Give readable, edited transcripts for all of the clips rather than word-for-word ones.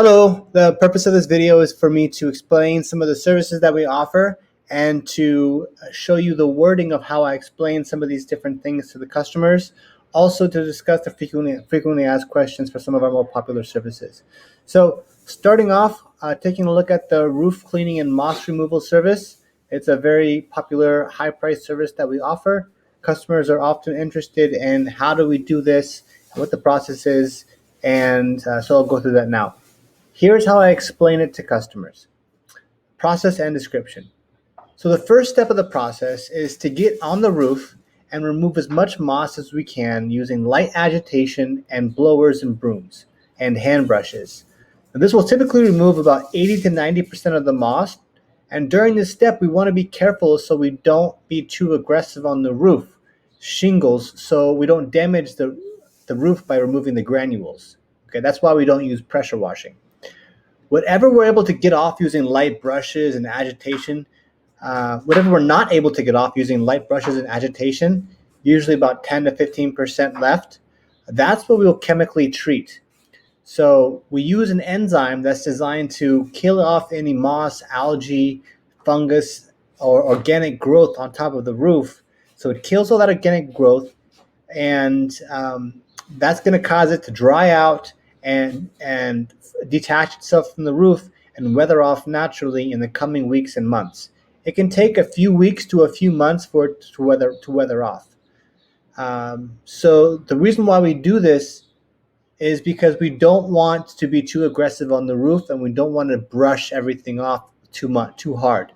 Hello, the purpose of this video is for me to explain some of the services that we offer and to show you the wording of how I explain some of these different things to the customers. Also to discuss the frequently asked questions for some of our more popular services. So starting off, taking a look at the roof cleaning and moss removal service. It's a very popular high price service that we offer. Customers are often interested in how do we do this, what the process is, and so I'll go through that now. Here's how I explain it to customers. Process and description. So the first step of the process is to get on the roof and remove as much moss as we can using light agitation and blowers and brooms and hand brushes. Now, this will typically remove about 80 to 90% of the moss. And during this step, we want to be careful so we don't be too aggressive on the roof shingles so we don't damage the roof by removing the granules. Okay, that's why we don't use pressure washing. Whatever we're able to get off using light brushes and agitation, whatever we're not able to get off using light brushes and agitation, usually about 10 to 15% left, that's what we'll chemically treat. So we use an enzyme that's designed to kill off any moss, algae, fungus, or organic growth on top of the roof. So it kills all that organic growth, and that's going to cause it to dry out and detach itself from the roof and weather off naturally in the coming weeks and months. It can take a few weeks to a few months for it to weather off. So the reason why we do this is because we don't want to be too aggressive on the roof, and we don't want to brush everything off too hard.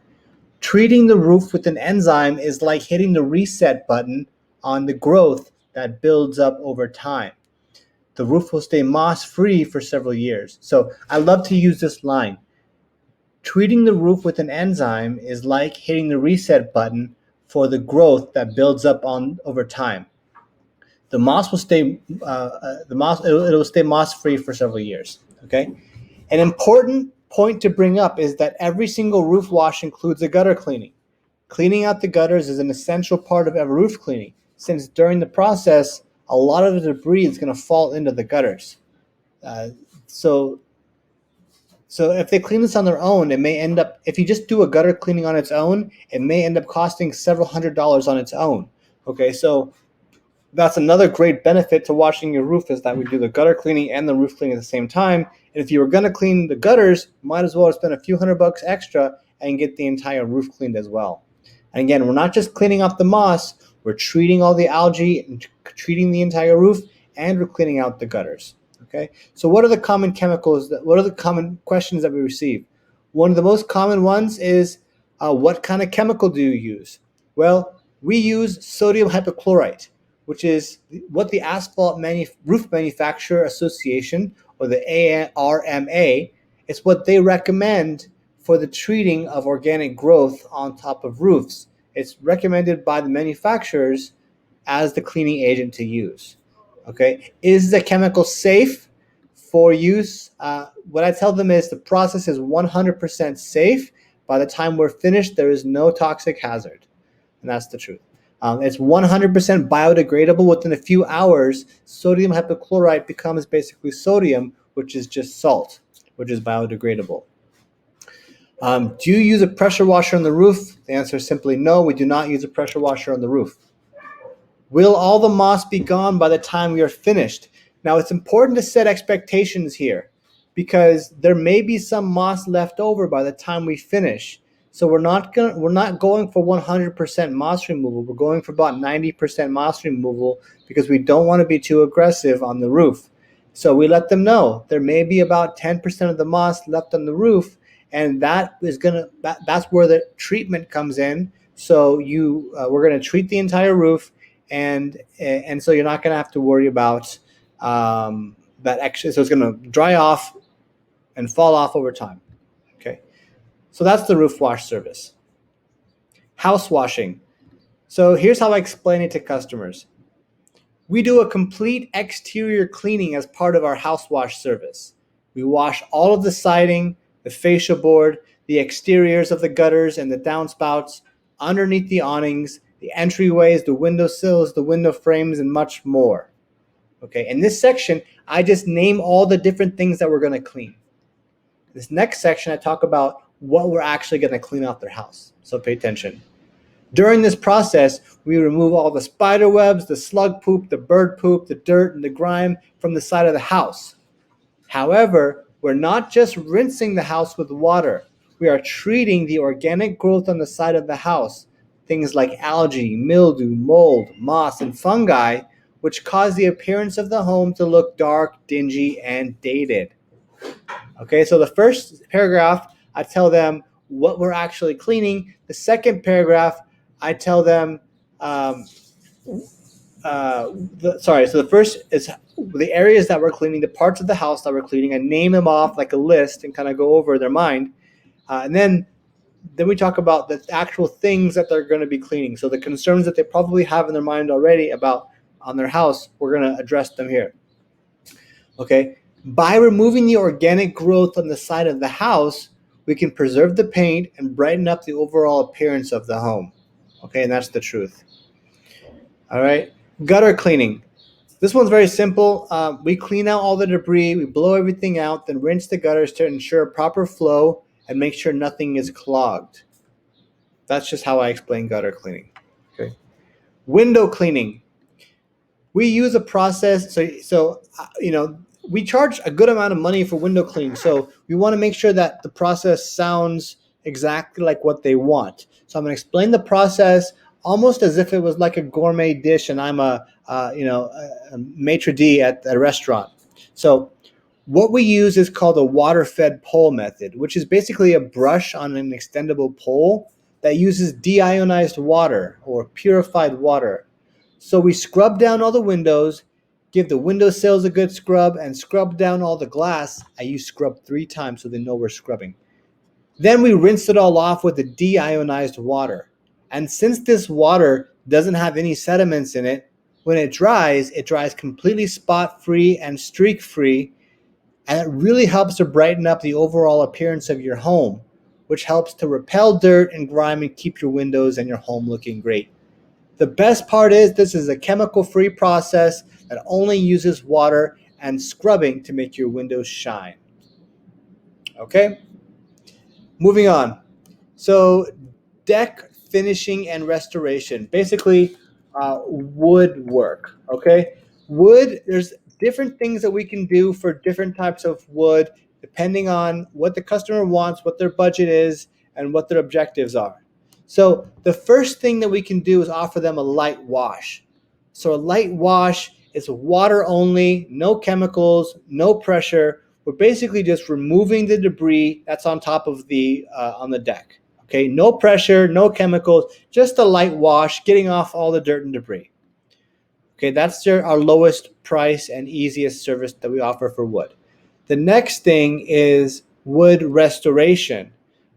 Treating the roof with an enzyme is like hitting the reset button on the growth that builds up over time. The roof will stay moss-free for several years. So I love to use this line. Treating the roof with an enzyme is like hitting the reset button for the growth that builds up over time. The moss will stay it'll stay moss-free for several years. Okay. An important point to bring up is that every single roof wash includes a gutter cleaning. Cleaning out the gutters is an essential part of every roof cleaning, since during the process, a lot of the debris is going to fall into the gutters. So if they clean this on their own, it may end up, if you just do a gutter cleaning on its own, it may end up costing several $100s on its own. Okay, so that's another great benefit to washing your roof, is that we do the gutter cleaning and the roof cleaning at the same time. And if you were going to clean the gutters, might as well spend a few $100 extra and get the entire roof cleaned as well. And again, we're not just cleaning off the moss, we're treating all the algae and treating the entire roof, and we're cleaning out the gutters. Okay, so what are the common what are the common questions that we receive? One of the most common ones is, what kind of chemical do you use? Well, we use sodium hypochlorite, which is what the Asphalt Roof Manufacturer Association, or the ARMA, is what they recommend for the treating of organic growth on top of roofs. It's recommended by the manufacturers as the cleaning agent to use. Okay, is the chemical safe for use? What I tell them is the process is 100% safe. By the time we're finished, there is no toxic hazard, and that's the truth. It's 100% biodegradable. Within a few hours, sodium hypochlorite becomes basically sodium, which is just salt, which is biodegradable. Do you use a pressure washer on the roof? The answer is simply no, we do not use a pressure washer on the roof. Will all the moss be gone by the time we are finished? Now, it's important to set expectations here, because there may be some moss left over by the time we finish. So we're not going for 100% moss removal. We're going for about 90% moss removal, because we don't want to be too aggressive on the roof. So we let them know there may be about 10% of the moss left on the roof, and that's where the treatment comes in. So we're going to treat the entire roof, and so you're not going to have to worry about that extra. So it's going to dry off and fall off over time. Okay, so that's the roof wash service. House washing. So here's how I explain it to customers. We do a complete exterior cleaning as part of our house wash service. We wash all of the siding, the fascia board, the exteriors of the gutters and the downspouts, underneath the awnings, the entryways, the window sills, the window frames, and much more. Okay, in this section, I just name all the different things that we're going to clean. This next section, I talk about what we're actually going to clean off their house. So pay attention. During this process, we remove all the spider webs, the slug poop, the bird poop, the dirt, and the grime from the side of the house. However, we're not just rinsing the house with water. We are treating the organic growth on the side of the house, things like algae, mildew, mold, moss, and fungi, which cause the appearance of the home to look dark, dingy, and dated. Okay, so the first paragraph, I tell them what we're actually cleaning. The second paragraph, I tell them, so the first is the areas that we're cleaning, the parts of the house that we're cleaning, and name them off like a list and kind of go over their mind. And then we talk about the actual things that they're going to be cleaning. So the concerns that they probably have in their mind already about on their house, we're going to address them here. Okay. By removing the organic growth on the side of the house, we can preserve the paint and brighten up the overall appearance of the home. Okay, and that's the truth. All right. Gutter cleaning. This one's very simple. We clean out all the debris, we blow everything out, then rinse the gutters to ensure proper flow and make sure nothing is clogged. That's just how I explain gutter cleaning. Okay. Window cleaning. We use a process, we charge a good amount of money for window cleaning. So we want to make sure that the process sounds exactly like what they want. So I'm going to explain the process almost as if it was like a gourmet dish and I'm a maitre d' at a restaurant. So what we use is called a water-fed pole method, which is basically a brush on an extendable pole that uses deionized water or purified water. So we scrub down all the windows, give the windowsills a good scrub, and scrub down all the glass. I use scrub 3 times so they know we're scrubbing. Then we rinse it all off with the deionized water. And since this water doesn't have any sediments in it, when it dries completely spot-free and streak-free, and it really helps to brighten up the overall appearance of your home, which helps to repel dirt and grime and keep your windows and your home looking great. The best part is this is a chemical-free process that only uses water and scrubbing to make your windows shine. Okay? Moving on. So deck finishing and restoration. Basically, woodwork. Okay? Wood, there's different things that we can do for different types of wood depending on what the customer wants, what their budget is, and what their objectives are. So the first thing that we can do is offer them a light wash. So a light wash is water only, no chemicals, no pressure. We're basically just removing the debris that's on top of on the deck. Okay, no pressure, no chemicals, just a light wash, getting off all the dirt and debris. Okay, that's our lowest price and easiest service that we offer for wood. The next thing is wood restoration.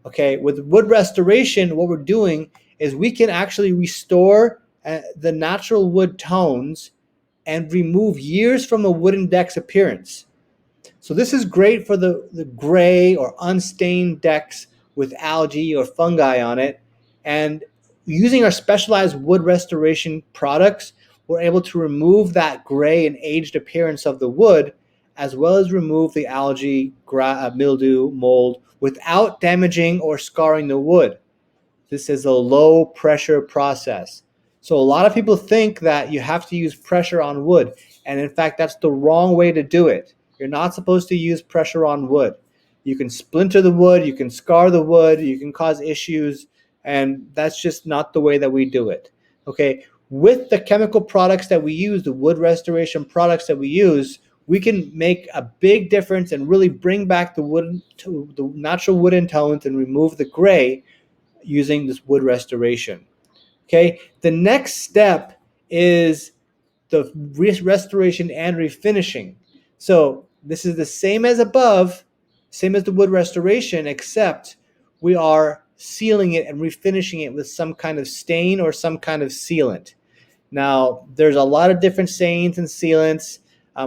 Okay, with wood restoration, what we're doing is we can actually restore the natural wood tones and remove years from a wooden deck's appearance. So this is great for the gray or unstained decks with algae or fungi on it. And using our specialized wood restoration products, we're able to remove that gray and aged appearance of the wood, as well as remove the algae, mildew, mold, without damaging or scarring the wood. This is a low pressure process. So a lot of people think that you have to use pressure on wood. And in fact, that's the wrong way to do it. You're not supposed to use pressure on wood. You can splinter the wood, you can scar the wood, you can cause issues, and that's just not the way that we do it. Okay, with the chemical products that we use, the wood restoration products that we use, we can make a big difference and really bring back the natural wooden tones and remove the gray using this wood restoration. Okay, the next step is the restoration and refinishing. So this is the same as above, same as the wood restoration, except we are sealing it and refinishing it with some kind of stain or some kind of sealant. Now, there's a lot of different stains and sealants.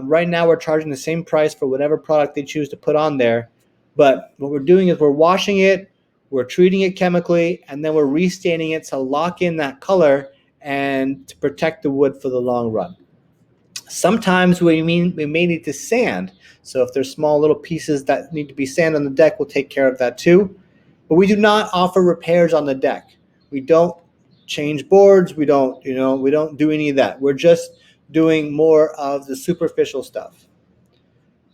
Right now, we're charging the same price for whatever product they choose to put on there. But what we're doing is we're washing it, we're treating it chemically, and then we're restaining it to lock in that color and to protect the wood for the long run. Sometimes we may need to sand. So if there's small little pieces that need to be sanded on the deck, we'll take care of that too. But we do not offer repairs on the deck. We don't change boards. We don't do any of that. We're just doing more of the superficial stuff.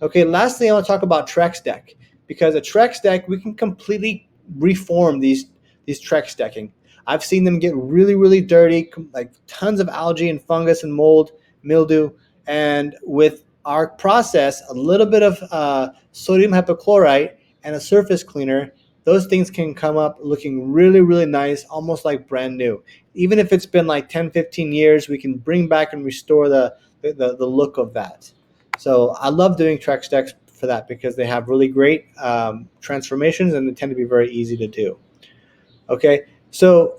Okay, lastly, I want to talk about Trex deck, because a Trex deck, we can completely reform these Trex decking. I've seen them get really, really dirty, like tons of algae and fungus and mold, mildew, and with our process, a little bit of sodium hypochlorite and a surface cleaner, those things can come up looking really, really nice, almost like brand new. Even if it's been like 10, 15 years, we can bring back and restore the look of that. So I love doing Trex decks for that, because they have really great transformations, and they tend to be very easy to do. Okay, so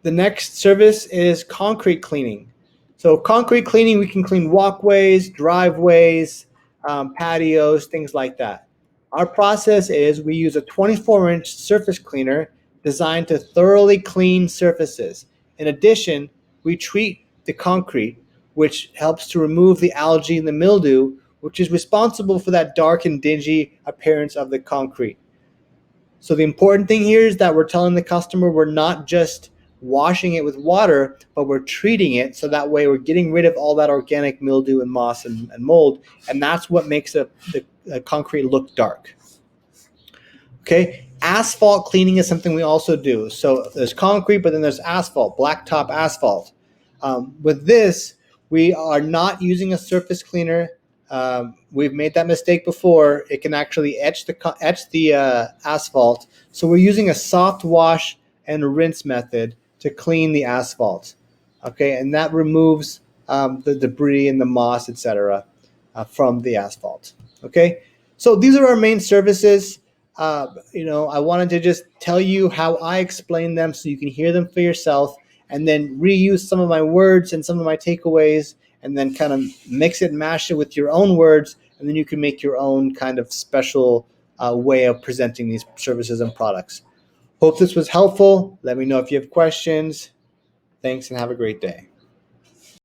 the next service is concrete cleaning. So concrete cleaning, we can clean walkways, driveways, patios, things like that. Our process is we use a 24-inch surface cleaner designed to thoroughly clean surfaces. In addition, we treat the concrete, which helps to remove the algae and the mildew, which is responsible for that dark and dingy appearance of the concrete. So the important thing here is that we're telling the customer we're not just washing it with water, but we're treating it, so that way we're getting rid of all that organic mildew and moss and mold, and that's what makes the concrete look dark. Okay, asphalt cleaning is something we also do. So there's concrete, but then there's asphalt, blacktop asphalt. With this, we are not using a surface cleaner. We've made that mistake before. It can actually etch the asphalt. So we're using a soft wash and rinse method to clean the asphalt. Okay, and that removes the debris and the moss, etc., from the asphalt. Okay, so these are our main services. I wanted to just tell you how I explain them so you can hear them for yourself, and then reuse some of my words and some of my takeaways, and then kind of mix it and mash it with your own words, and then you can make your own kind of special way of presenting these services and products. Hope this was helpful. Let me know if you have questions. Thanks, and have a great day.